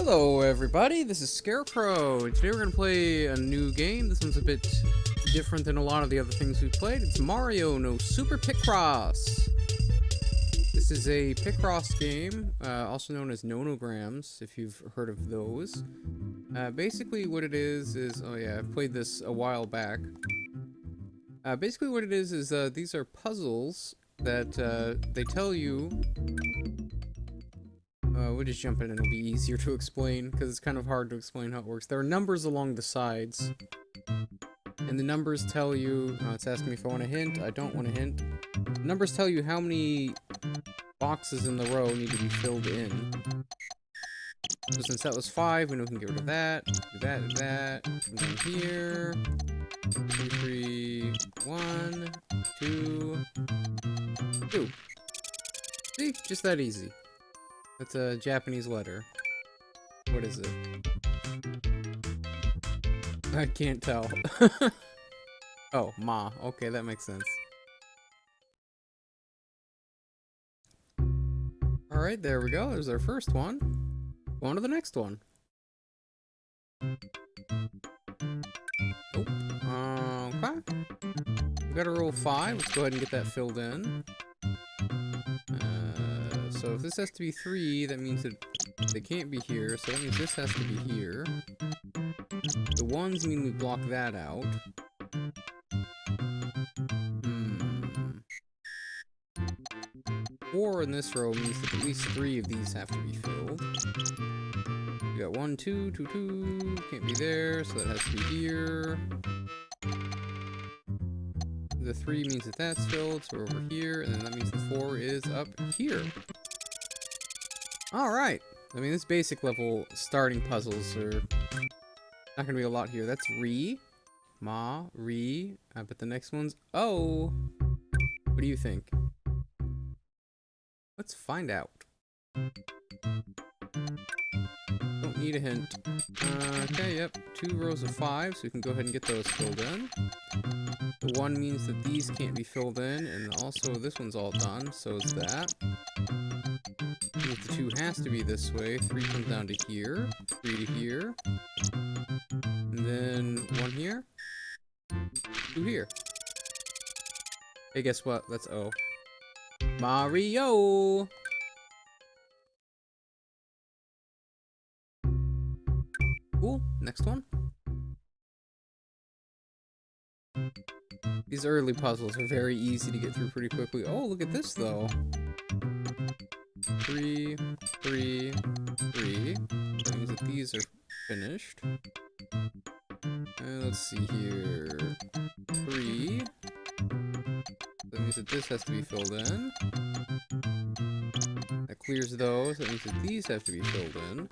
Hello everybody, this is Scarecrow. Today we're going to play a new game. This one's a bit different than a lot of the other things we've played. It's Mario no Super Picross. This is a Picross game, also known as nonograms, if you've heard of those. Basically what it is, oh yeah, I played this a while back. Basically what it is these are puzzles that they tell you. We'll just jump in and it'll be easier to explain, because it's kind of hard to explain how it works. There are numbers along the sides, and the numbers tell you, it's asking me if I want a hint. I don't want a hint. The numbers tell you how many boxes in the row need to be filled in. So since that was 5, we know we can get rid of that, do that, and then here, 2, 3, 1, 2, 2. See? Just that easy. That's a Japanese letter. What is it? I can't tell. Oh, ma. Okay, that makes sense. Alright, there we go. There's our first one. On to the next one. Oh. Okay. We got a roll 5. Let's go ahead and get that filled in. So if this has to be 3, that means that they can't be here, so that means this has to be here. The 1s mean we block that out. 4 in this row means that at least 3 of these have to be filled. We got 1, 2, 2, 2, can't be there, so that has to be here. The 3 means that that's filled, so we're over here, and then that means the 4 is up here. Alright, I mean, this basic level starting puzzles are not gonna be a lot here. That's re, ma, re, but the next one's O. What do you think? Let's find out. Don't need a hint. Okay, yep, 2 rows of 5, so we can go ahead and get those filled in. The 1 means that these can't be filled in, and also this one's all done, so is that. If the 2 has to be this way, 3 comes down to here, 3 to here, and then 1 here, 2 here. Hey, guess what? That's O. Mario! Cool, next one. These early puzzles are very easy to get through pretty quickly. Oh, look at this, though. 3, 3, 3. That means that these are finished. Let's see here. 3. That means that this has to be filled in. That clears those. That means that these have to be filled in.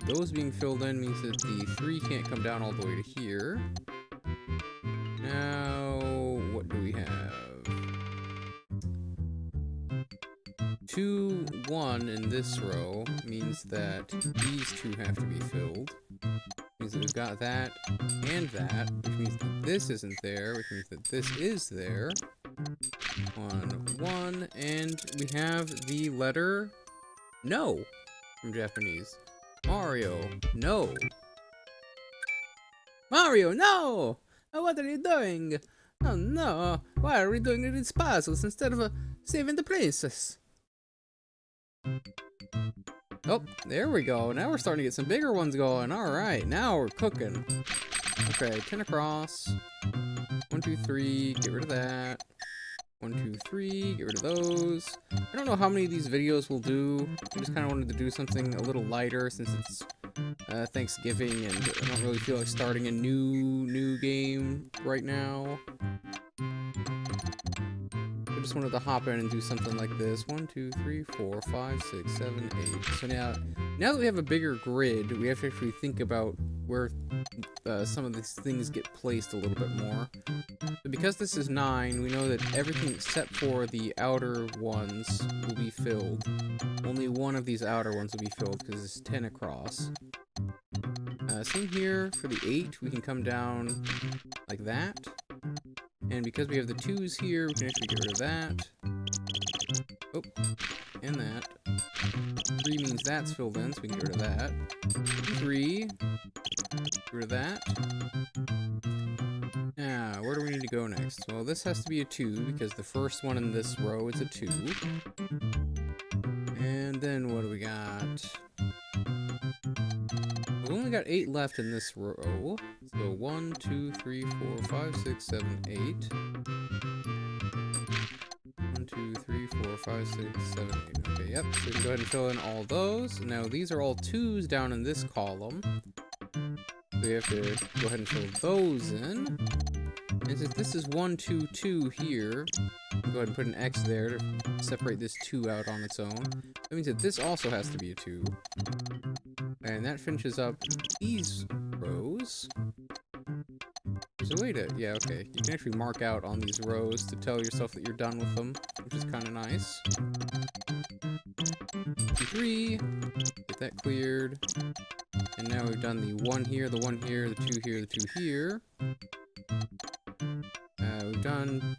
Those being filled in means that the 3 can't come down all the way to here. Now, what do we have? 2, 1 in this row means that these 2 have to be filled. Means that we've got that and that, which means that this isn't there, which means that this is there. 1, 1, and we have the letter no from Japanese. Mario, no. Mario, no! Oh, what are you doing? Oh no, why are we doing these puzzles instead of saving the princess? Oh, there we go. Now we're starting to get some bigger ones going. Alright, now we're cooking. Okay, 10 across. 1, 2, 3, get rid of that. 1, 2, 3, get rid of those. I don't know how many of these videos we'll do. I just kind of wanted to do something a little lighter since it's Thanksgiving and I don't really feel like starting a new game right now. I just wanted to hop in and do something like this. 1, 2, 3, 4, 5, 6, 7, 8. So now that we have a bigger grid, we have to actually think about where some of these things get placed a little bit more. But because this is 9, we know that everything except for the outer ones will be filled. Only one of these outer ones will be filled because it's 10 across. Same here for the 8, we can come down like that. And because we have the 2s here, we can actually get rid of that. Oh, and that. 3 means that's filled in, so we can get rid of that. 3. Get rid of that. Now, where do we need to go next? Well, this has to be a 2, because the first one in this row is a 2. And then what do we got? We've only got 8 left in this row. So 1, 2, 3, 4, 5, 6, 7, 8. 1, 2, 3, 4, 5, 6, 7, 8. Okay, yep. So we can go ahead and fill in all those. Now these are all 2s down in this column. So we have to go ahead and fill those in. And since this is 1, 2, 2 here, we'll go ahead and put an X there to separate this 2 out on its own. That means that this also has to be a 2. And that finishes up these rows. There's a way to... Yeah, okay. You can actually mark out on these rows to tell yourself that you're done with them, which is kind of nice. 3. Get that cleared. And now we've done the 1 here, the 1 here, the 2 here, the 2 here. We've done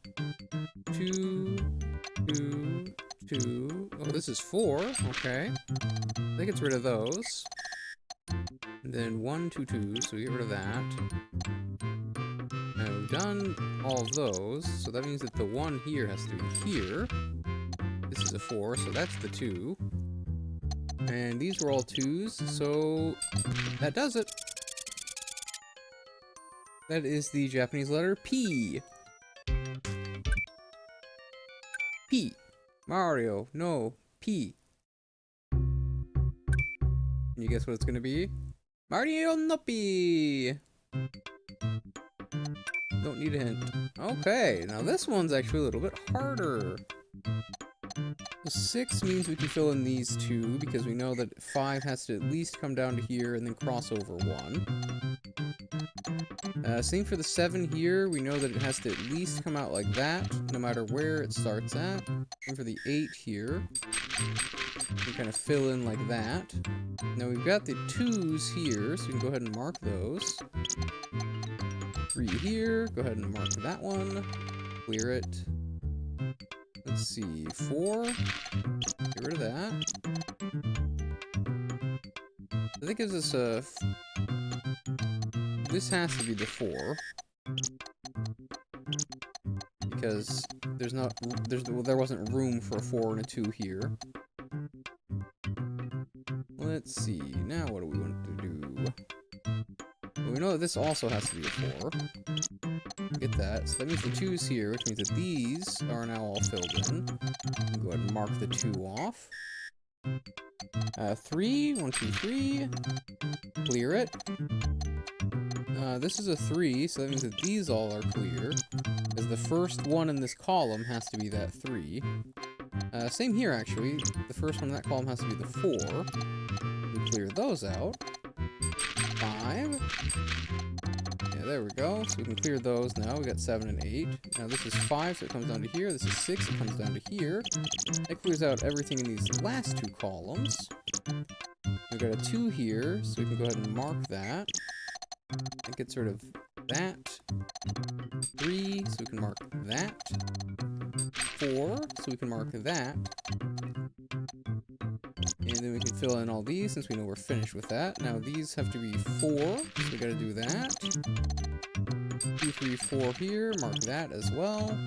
2, 2, 2. Oh, this is 4. Okay. That gets rid of those. And then 1, 2, 2, so we get rid of that. Now we've done all of those, so that means that the 1 here has to be here. This is a 4, so that's the 2. And these were all 2s, so that does it. That is the Japanese letter P. P. Mario, no, P. Can you guess what it's gonna be? Mario no P. Don't need a hint. Okay, now this one's actually a little bit harder. 6 means we can fill in these 2, because we know that 5 has to at least come down to here and then cross over 1. Same for the 7 here, we know that it has to at least come out like that, no matter where it starts at. Same for the 8 here. We kind of fill in like that. Now we've got the 2s here, so we can go ahead and mark those. 3 here, go ahead and mark that one. Clear it. Let's see, 4. Get rid of that. So that gives us a... This has to be the 4. Because there wasn't room for a 4 and a 2 here. Let's see, now what do we want to do? Well, we know that this also has to be a 4. Get that. So that means the 2's here, which means that these are now all filled in. Go ahead and mark the 2 off. 3, 1, 2, 3. Clear it. This is a 3, so that means that these all are clear. Because the first one in this column has to be that 3. Same here, actually. The first one in that column has to be the 4. We clear those out. 5. Yeah, there we go. So we can clear those now. We got 7 and 8. Now this is 5, so it comes down to here. This is 6, it comes down to here. That clears out everything in these last 2 columns. We've got a 2 here, so we can go ahead and mark that. That gets rid of that. 3, so we can mark that. 4, so we can mark that. And then we can fill in all these since we know we're finished with that. Now these have to be 4, so we gotta do that. 2, 3, 4 here, mark that as well.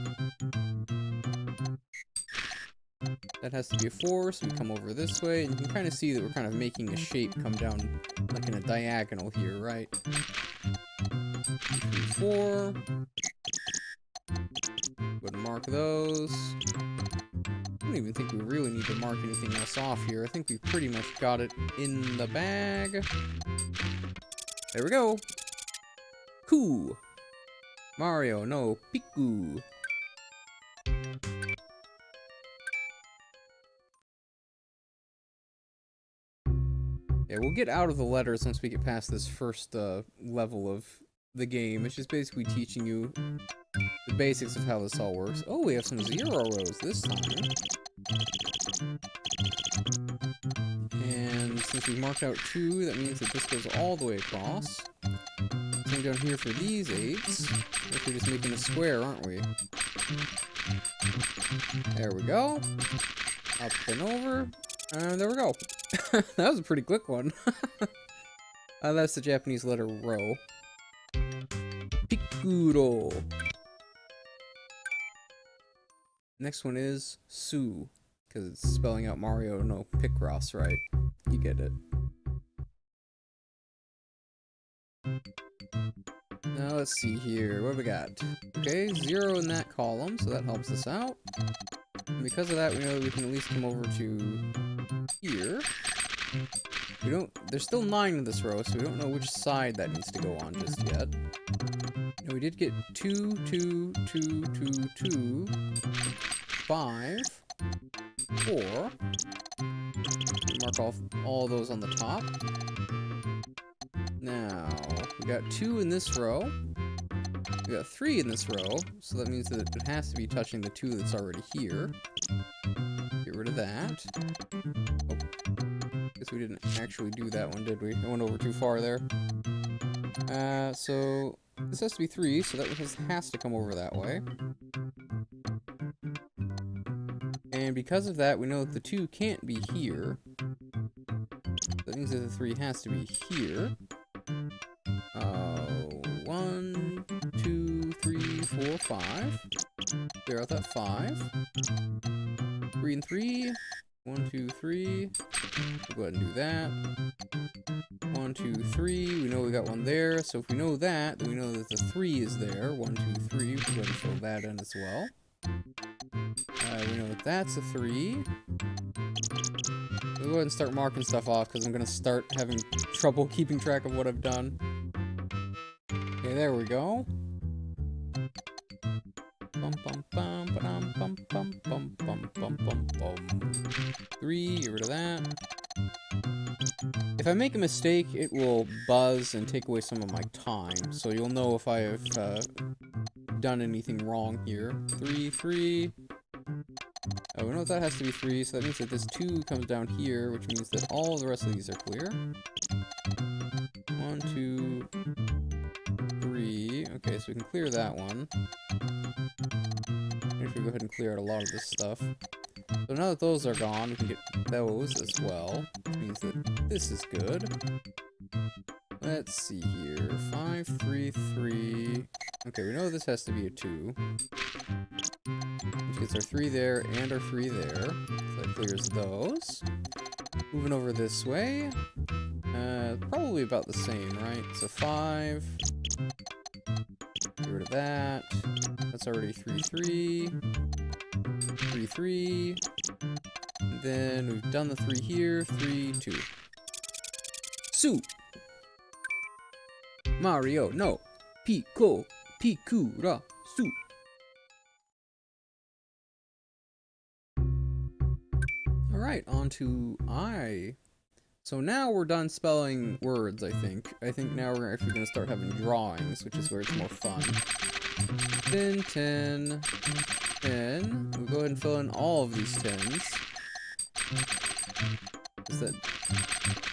That has to be a 4, so we come over this way, and you can kind of see that we're kind of making a shape come down like in a diagonal here, right? 2, 3, 4. Go ahead and mark those. I don't even think we really need to mark anything else off here. I think we pretty much got it in the bag. There we go. Cool. Mario no Piku. Yeah, we'll get out of the letters once we get past this first level of the game. It's just basically teaching you the basics of how this all works. Oh, we have some 0 rows this time. And since we marked out 2, that means that this goes all the way across. Same down here for these 8s. We're just making a square, aren't we? There we go. Up and over. And there we go. That was a pretty quick one. That's the Japanese letter Rho. Pikuro. Next one is Su, because it's spelling out Mario, no Picross, right? You get it. Now let's see here, what do we got? Okay, 0 in that column, so that helps us out. And because of that, we know we can at least come over to here. We don't, there's still 9 in this row, so we don't know which side that needs to go on just yet. Now we did get 2, 2, 2, 2, 2, 5, 4. Mark off all those on the top. Now, we got 2 in this row. We got 3 in this row, so that means that it has to be touching the 2 that's already here. Get rid of that. Oh, guess we didn't actually do that one, did we? I went over too far there. So this has to be 3, so that has to come over that way. And because of that, we know that the 2 can't be here. That means that the 3 has to be here. 1, 2, 3, 4, 5. Clear out that 5. 3 and 3. 1, 2, 3. We'll go ahead and do that. 1, 2, 3. We know we got one there. So if we know that, then we know that the 3 is there. 1, 2, 3. We'll go ahead and fill that in as well. We know that that's a 3. We'll go ahead and start marking stuff off because I'm going to start having trouble keeping track of what I've done. Okay, there we go. Bum bum bum bum bum bum bum bum bum bum bum. 3, get rid of that. If I make a mistake, it will buzz and take away some of my time, so you'll know if I have done anything wrong here. 3, 3. Oh, we know that has to be 3, so that means that this 2 comes down here, which means that all the rest of these are clear. 1, 2, 3. Okay, so we can clear that one. If we go ahead and clear out a lot of this stuff. So now that those are gone, we can get those as well, which means that this is good. Let's see here. 5, 3, 3. Okay, we know this has to be a 2. Which gets our 3 there and our 3 there. So that clears those. Moving over this way. Probably about the same, right? So 5. Get rid of that. That's already 3, 3. 3, 3. And then we've done the 3 here. 3, 2. Su! Mario, no. Picross. Su. Alright, on to I. So now we're done spelling words, I think. I think now we're actually going to start having drawings, which is where it's more fun. 10, 10, 10. We'll go ahead and fill in all of these 10s. Because that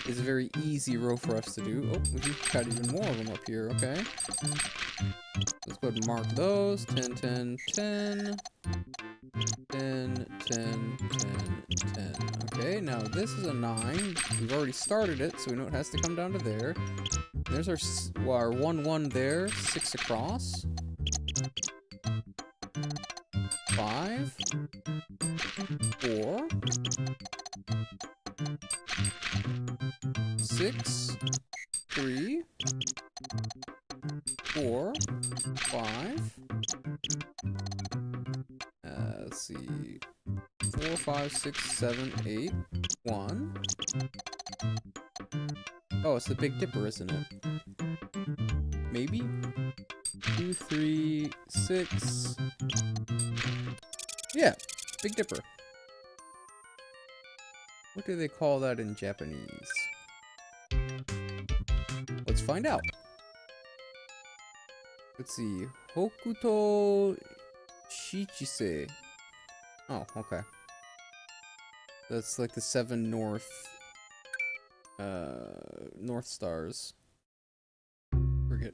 is a very easy row for us to do. Oh, we've got even more of them up here, okay. Let's go ahead and mark those. 10, 10, 10. 10, 10, 10, 10. Okay, now this is a 9. We've already started it, so we know it has to come down to there. There's our 1, 1 there. 6 across. 5. 4. 6. 3. 4. 5. Let's see. 4, 5, 6, 7, 8. 1. Oh, it's the Big Dipper, isn't it? Maybe? 2, 3, 6. Yeah, Big Dipper. What do they call that in Japanese? Let's find out. Let's see. Hokuto Shichise. Oh, okay. That's like the 7 north stars. Forget.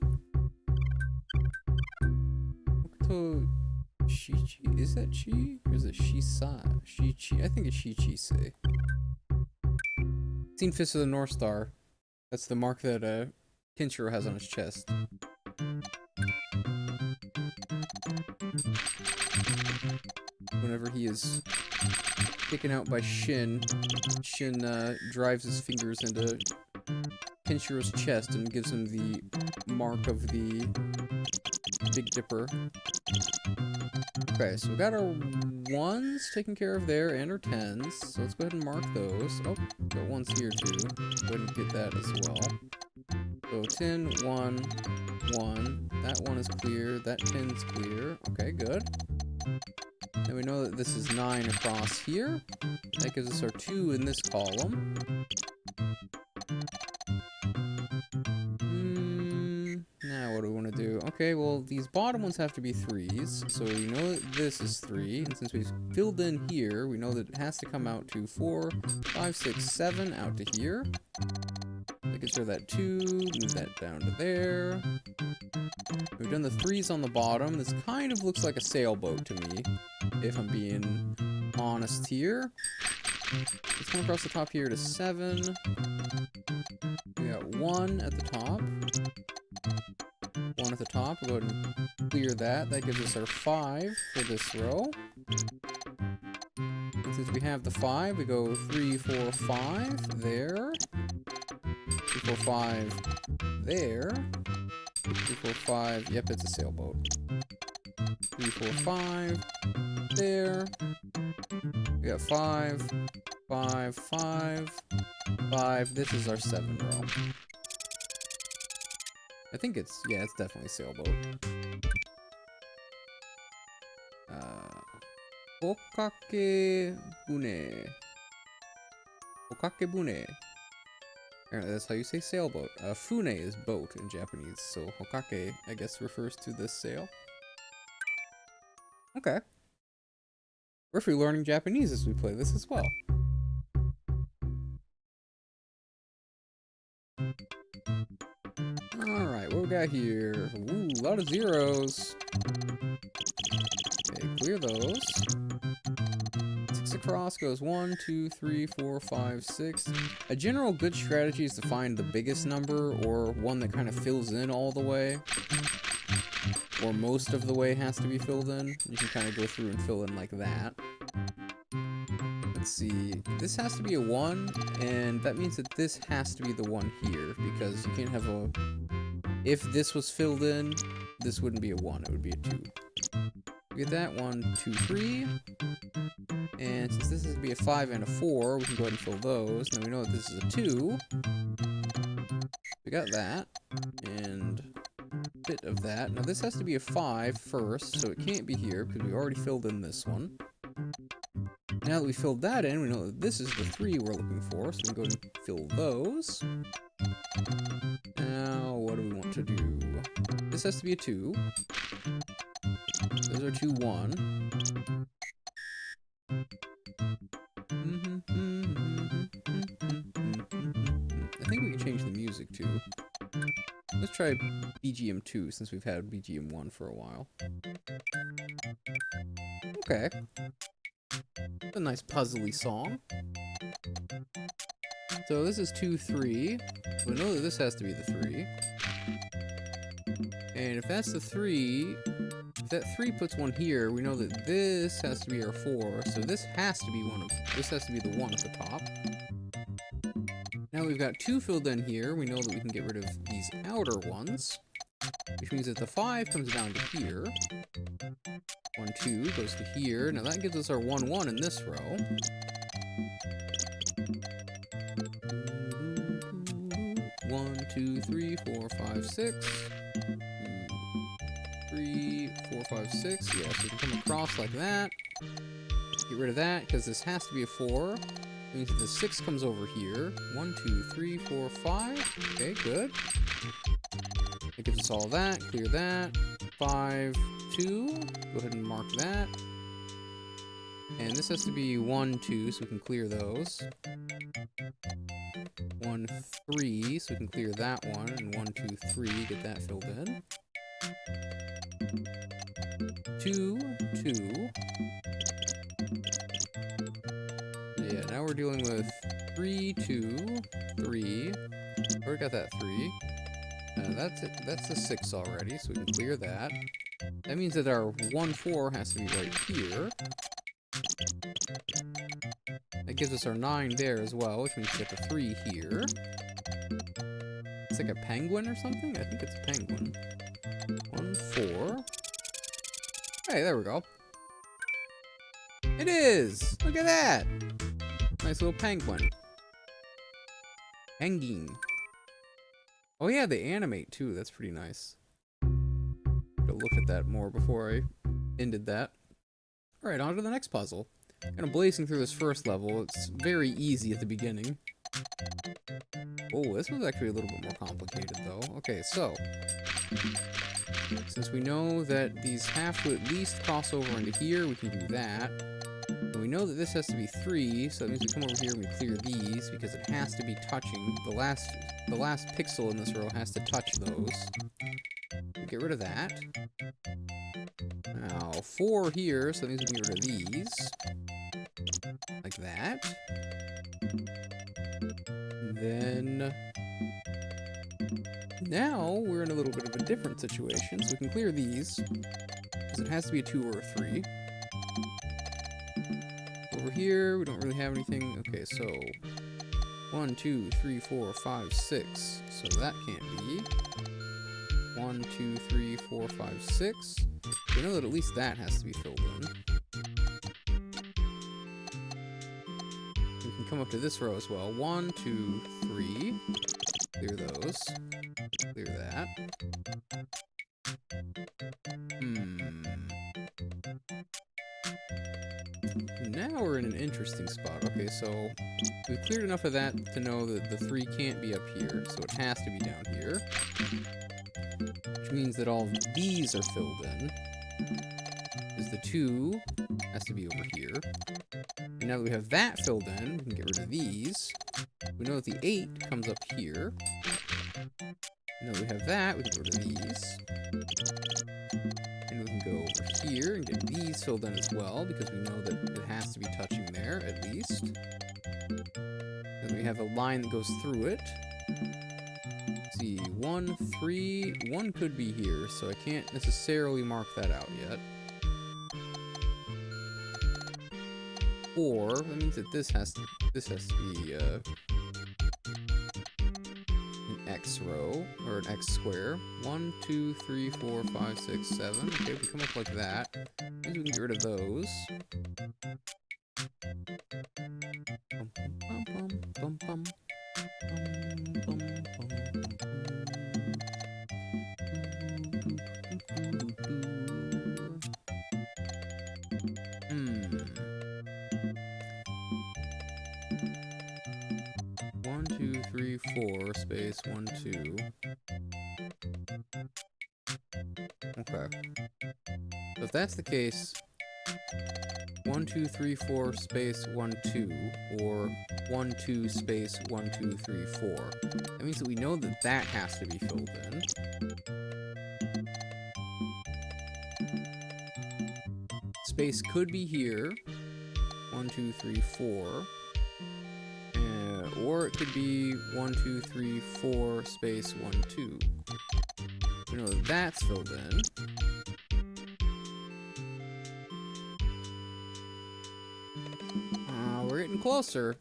Hokuto Shichi? Is that Chi? Or is it Shisai? Shichi? I think it's Shichise. Seen Fist of the North Star. That's the mark that Kinshiro has on his chest. Whenever he is taken out by Shin drives his fingers into Kinshiro's chest and gives him the mark of the Big Dipper. Okay, so we got our 1s taken care of there and our 10s. So let's go ahead and mark those. Oh, got 1s here too. Go ahead and get that as well. So 10, 1, 1. That 1 is clear. That 10 is clear. Okay, good. And we know that this is 9 across here. That gives us our 2 in this column. Now what do we want to do? Okay, well, these bottom ones have to be 3s. So we know that this is 3. And since we've filled in here, we know that it has to come out to 4, 5, 6, 7 out to here. That gives her that 2. Move that down to there. We've done the 3s on the bottom. This kind of looks like a sailboat to me, if I'm being honest here. Let's come across the top here to 7. We got 1 at the top. 1 at the top. We'll go ahead and clear that. That gives us our 5 for this row. And since we have the 5, we go 3, 4, 5 there. 3, 4, 5 there. 3, 4, 5. Yep, it's a sailboat. 3, 4, 5 there. We got 5, 5, 5, 5. This is our 7 row. I think it's, yeah, it's definitely a sailboat. Hokake bune. Hokake bune. Apparently that's how you say sailboat. Fune is boat in Japanese, so hokake, I guess, refers to this sail. Okay. We're free learning Japanese as we play this as well. Alright, what we got here? Ooh, a lot of zeros. Okay, clear those. 6 across goes 1, 2, 3, 4, 5, 6. A general good strategy is to find the biggest number, or one that kind of fills in all the way. Or most of the way has to be filled in. You can kind of go through and fill in like that. Let's see. This has to be a 1, and that means that this has to be the one here, because you can't have a... If this was filled in, this wouldn't be a 1, it would be a 2. We get that. 1, 2, 3. And since this is going to be a 5 and a 4, we can go ahead and fill those. Now we know that this is a 2. We got that. And a bit of that. Now this has to be a 5 first, so it can't be here, because we already filled in this one. Now that we filled that in, we know that this is the 3 we're looking for, so we can go ahead and fill those. Now, what do we want to do? This has to be a 2. Those are 2, 1. I think we can change the music too. Let's try BGM 2 since we've had BGM 1 for a while. Okay. A nice puzzly song. So this is 2, 3. We know that this has to be the 3. And if that's the 3, if that 3 puts 1 here, we know that this has to be our 4. So this has to be this has to be the 1 at the top. Now we've got 2 filled in here. We know that we can get rid of these outer ones, which means that the 5 comes down to here. 1, 2 goes to here. Now that gives us our 1, 1 in this row. 1, 2, 3, 4, 5, 6. 3, 4, 5, 6. Yeah, so we can come across like that. Get rid of that, because this has to be a 4. That means that the 6 comes over here. 1, 2, 3, 4, 5. Okay, good. That gives us all that. Clear that. 5, 2. Go ahead and mark that. And this has to be 1, 2, so we can clear those. 1, 3, so we can clear that one. And 1, 2, 3, get that filled in. 2, 2. Yeah, now now we're dealing with 3, 2, 3. Already got that 3. That's it. That's a 6 already, so we can clear that. That means that our 1, 4 has to be right here. That gives us our 9 there as well, which means we get the 3 here. It's like a penguin or something? I think it's a penguin. 1, 4. Hey, there we go. It is! Look at that! Nice little penguin. Hanging. Oh yeah, they animate too. That's pretty nice. Gotta look at that more before I ended that. Alright, on to the next puzzle. Kind of blazing through this first level. It's very easy at the beginning. Oh, this one's actually a little bit more complicated though. Okay, so since we know that these have to at least cross over into here, we can do that. And we know that this has to be 3, so that means we come over here and we clear these because it has to be touching. The last pixel in this row has to touch those. Get rid of that. Now, 4 here, so that means we can get rid of these. Like that. Then now we're in a little bit of a different situation, so we can clear these. Because it has to be a 2 or a 3. Over here, we don't really have anything. Okay, so 1, 2, 3, 4, 5, 6. So that can't be. 1, 2, 3, 4, 5, 6. We know that at least that has to be filled in. We can come up to this row as well. 1, 2, 3. Clear those. Clear that. Now we're in an interesting spot. Okay, so we've cleared enough of that to know that the 3 can't be up here, so it has to be down here. Which means that all of these are filled in. Because the 2 has to be over here. And now that we have that filled in, we can get rid of these. We know that the 8 comes up here. Now that we have that, we can get rid of these. And we can go over here and get these filled in as well, because we know that it has to be touching there, at least. Then we have a line that goes through it. Let's see, 1, 3, 1 could be here, so I can't necessarily mark that out yet. 4, that means that this has to be an X row, or an X square. 1, 2, 3, 4, 5, 6, 7. Okay, if we come up like that, maybe we can get rid of those. Bum, bum, bum, bum, bum. Bum, bum, bum, bum. 1, 2, 3, 4, space 1, 2. Okay. So if that's the case, 1, 2, 3, 4, space 1, 2, or 1, 2, space 1, 2, 3, 4. That means that we know that that has to be filled in. Space could be here. 1, 2, 3, 4. Or it could be 1, 2, 3, 4, space 1, 2. We know that that's filled in. We're getting closer.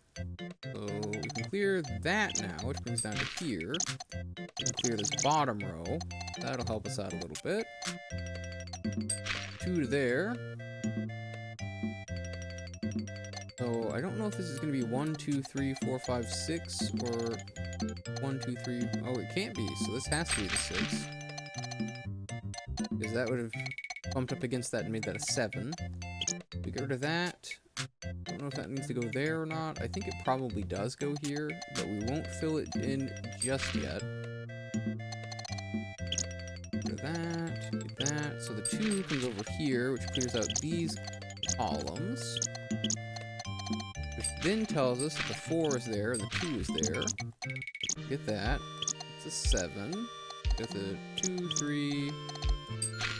So we can clear that now, which brings down to here. We can clear this bottom row. That'll help us out a little bit. 2 to there. So I don't know if this is going to be 1, 2, 3, 4, 5, 6, or 1, 2, 3. Oh, it can't be. So this has to be the 6. Because that would have bumped up against that and made that a 7. We get rid of that. I don't know if that needs to go there or not. I think it probably does go here, but we won't fill it in just yet. Get that. Get that. So the 2 comes over here, which clears out these columns. Which then tells us that the 4 is there and the 2 is there. Get that. It's a 7. Got the 2, 3,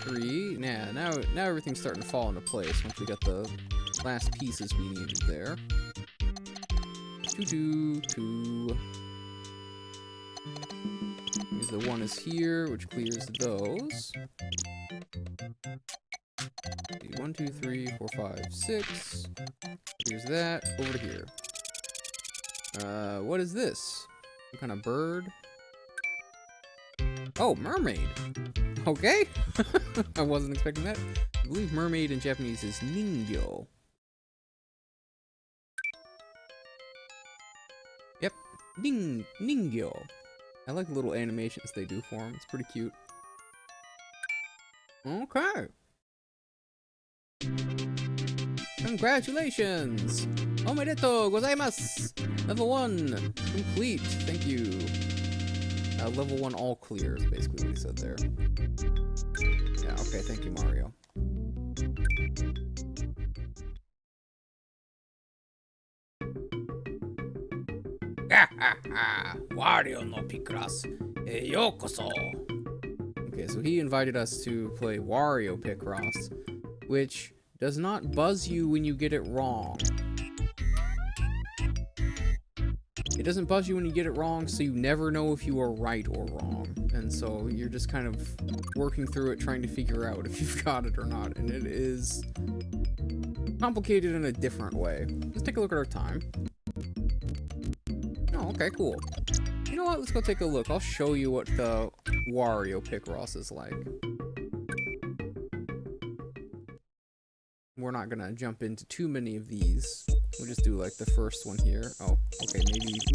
3. Now everything's starting to fall into place once we got the last pieces we needed there. 2. Here's the 1 is here, which clears those. 1, 2, 3, 4, 5, 6. Here's that. Over to here. What is this? Some kind of bird? Oh, mermaid. Okay. I wasn't expecting that. I believe mermaid in Japanese is ningyo. Yep. Ningyo. I like the little animations they do for them. It's pretty cute. Okay. Congratulations! Omedetou gozaimasu! Level 1 complete. Thank you. Level 1 all clear is basically what he said there. Yeah, okay, thank you, Mario. Mario no Picross, yokoso! Okay, so he invited us to play Mario Picross, which does not buzz you when you get it wrong. It doesn't buzz you when you get it wrong, so you never know if you are right or wrong. And so you're just kind of working through it, trying to figure out if you've got it or not. And it is complicated in a different way. Let's take a look at our time. Oh, okay, cool. You know what? Let's go take a look. I'll show you what the Mario Picross is like. We're not gonna jump into too many of these. We'll just do like the first one here. Oh, okay,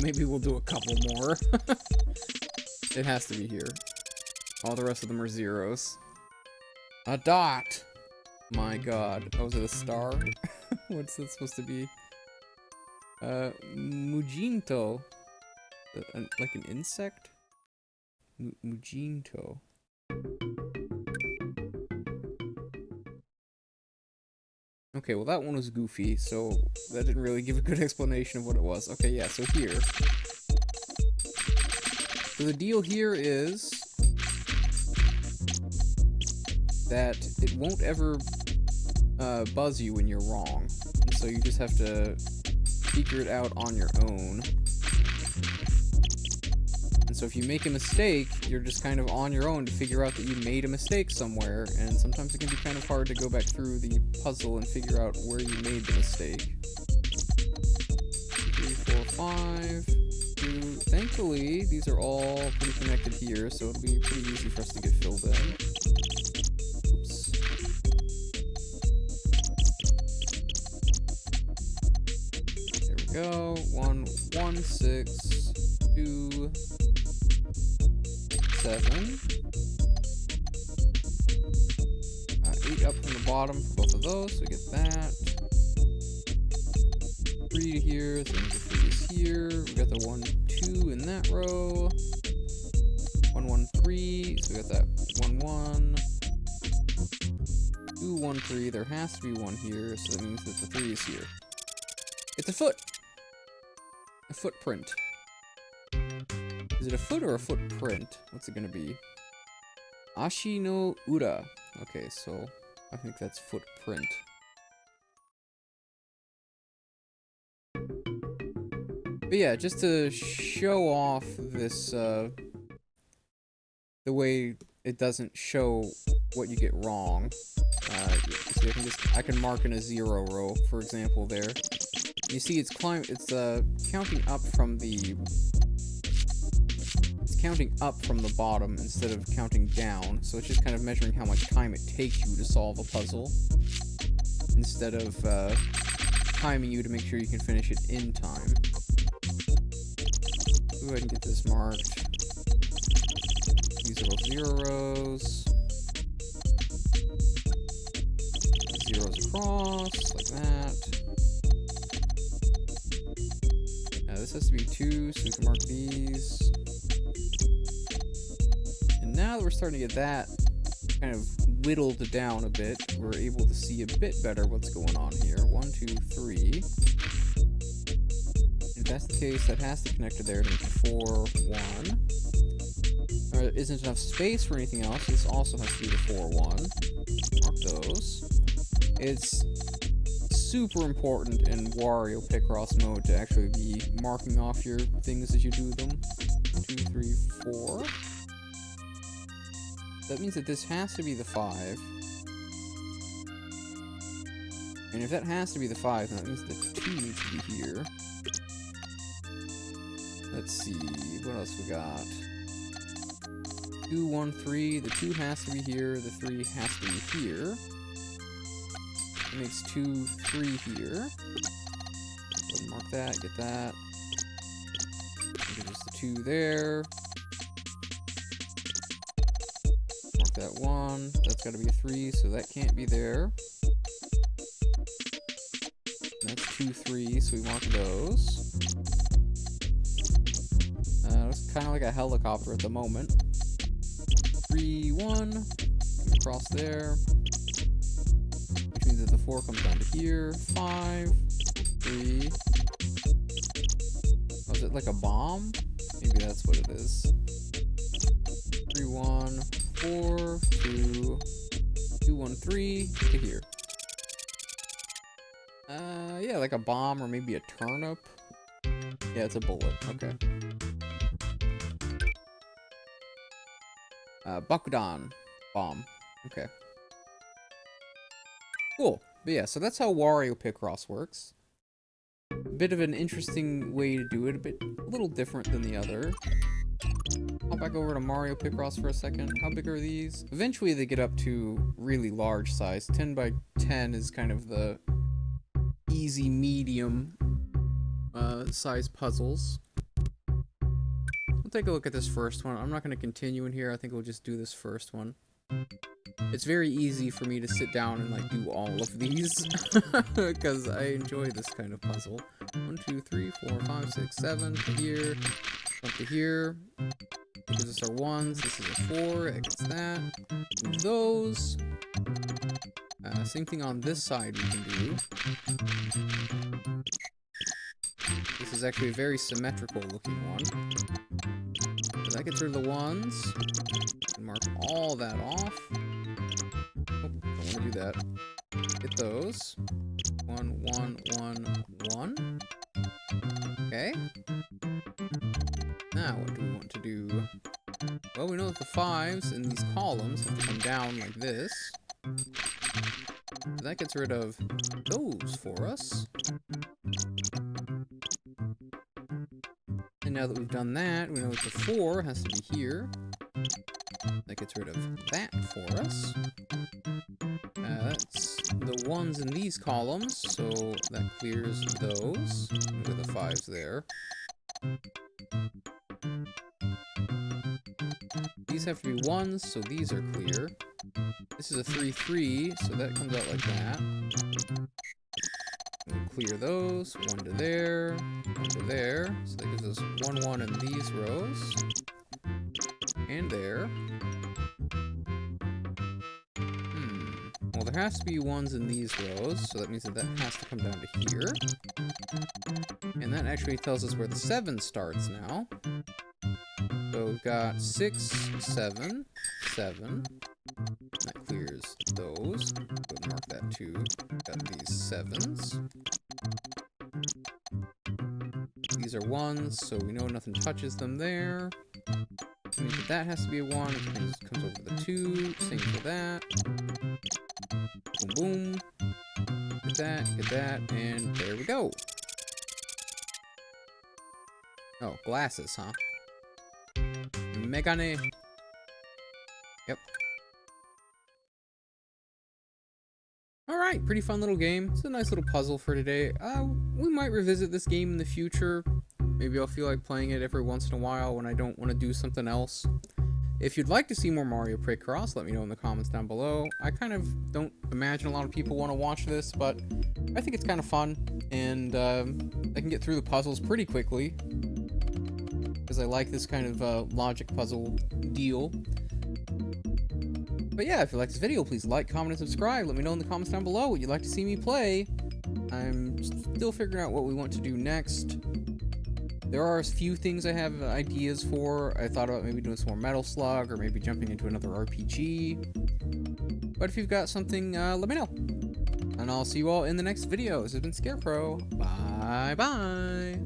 maybe we'll do a couple more. It has to be here. All the rest of them are zeros. A dot! My god. Oh, was it a star? What's that supposed to be? Mujinto. Like an insect? Mujinto. Okay, well that one was goofy, so that didn't really give a good explanation of what it was. Okay, yeah, so here. So the deal here is that it won't ever buzz you when you're wrong. So you just have to figure it out on your own. And so if you make a mistake, you're just kind of on your own to figure out that you made a mistake somewhere, and sometimes it can be kind of hard to go back through the puzzle and figure out where you made the mistake. 3, 4, 5, 2. Thankfully, these are all pretty connected here, so it'll be pretty easy for us to get filled in. Oops. There we go. 1, 1, 6, 2, 7. 8 up from the bottom for both of those, so we get that. 3 to here, so the 3 is here. We got the 1, 2 in that row. 1, 1, 3, so we got that 1, 1. 2, 1, 3. There has to be 1 here, so that means that the 3 is here. It's a foot! A footprint. Is it a foot or a footprint? What's it gonna be? Ashi no ura. Okay, so I think that's footprint. But yeah, just to show off this, the way it doesn't show what you get wrong. See, I can mark in a 0 row, for example, there. You see, it's counting up from the. Counting up from the bottom instead of counting down, so it's just kind of measuring how much time it takes you to solve a puzzle instead of timing you to make sure you can finish it in time. Go ahead and get this marked. These are all zeros. Zeros across, like that. This has to be 2, so we can mark these. Now that we're starting to get that kind of whittled down a bit, we're able to see a bit better what's going on here. 1, 2, 3. If that's the case, that has to connect to there to make 4, 1. There isn't enough space for anything else. This also has to be the 4, 1. Mark those. It's super important in Wario Picross mode to actually be marking off your things as you do them. 2, 3, 4. That means that this has to be the 5. And if that has to be the 5, then that means the 2 needs to be here. Let's see, what else we got? 2, 1, 3. The 2 has to be here. The 3 has to be here. That makes 2, 3 here. Go ahead and mark that, get that. There's the 2 there. Mark that 1. That's got to be a 3, so that can't be there. That's 2, 3, so we mark those. It's kind of like a helicopter at the moment. 3, 1. Come across there. Which means that the 4 comes down to here. 5, 3. Oh, is it like a bomb? Maybe that's what it is. 3, 1, 4, 2, 2, 1, 3 to here. Yeah, like a bomb or maybe a turnip. Yeah, it's a bullet. Okay. Bakudan bomb. Okay. Cool. But yeah, so that's how Wario Picross works. A bit of an interesting way to do it. A little different than the other. Hop back over to Mario Picross for a second. How big are these? Eventually they get up to really large size. 10 by 10 is kind of the easy medium size puzzles. We'll take a look at this first one. I'm not going to continue in here. I think we'll just do this first one. It's very easy for me to sit down and like do all of these because I enjoy this kind of puzzle. 1, 2, 3, 4, 5, 6, 7 to here, up to here. Because this are 1s. This is a 4. It gets that. Do those. Same thing on this side we can do. This is actually a very symmetrical looking one. So that gets rid of the 1s. Mark all that off. Oh, don't want to do that. Get those. 1, 1, 1, 1. Okay. Now, what do we want to do? Well, we know that the 5s in these columns have to come down like this. So that gets rid of those for us. And now that we've done that, we know that the 4 has to be here. That gets rid of that for us. That's the 1s in these columns, so that clears those. With the 5s there. These have to be 1s, so these are clear. This is a 3, 3, so that comes out like that. We'll clear those. 1 to there, 1 to there. So that gives us 1, 1 in these rows. And there. Well, there has to be 1s in these rows, so that means that that has to come down to here. And that actually tells us where the 7 starts now. So we've got 6, 7, 7. That clears those. Go and mark that too. Got these 7s. These are 1s, so we know nothing touches them there. That means that that has to be a 1. It comes over the 2. Same for that. Boom, boom. Get that, and there we go. Oh, glasses, huh? Megane. Yep. Alright, pretty fun little game. It's a nice little puzzle for today. We might revisit this game in the future. Maybe I'll feel like playing it every once in a while when I don't want to do something else. If you'd like to see more Mario Picross, let me know in the comments down below. I kind of don't imagine a lot of people want to watch this, but I think it's kind of fun, and I can get through the puzzles pretty quickly, because I like this kind of logic puzzle deal. But yeah, if you like this video, please like, comment, and subscribe. Let me know in the comments down below what you'd like to see me play. I'm still figuring out what we want to do next. There are a few things I have ideas for. I thought about maybe doing some more Metal Slug, or maybe jumping into another RPG. But if you've got something, let me know. And I'll see you all in the next video. This has been Scarecrow. Bye bye.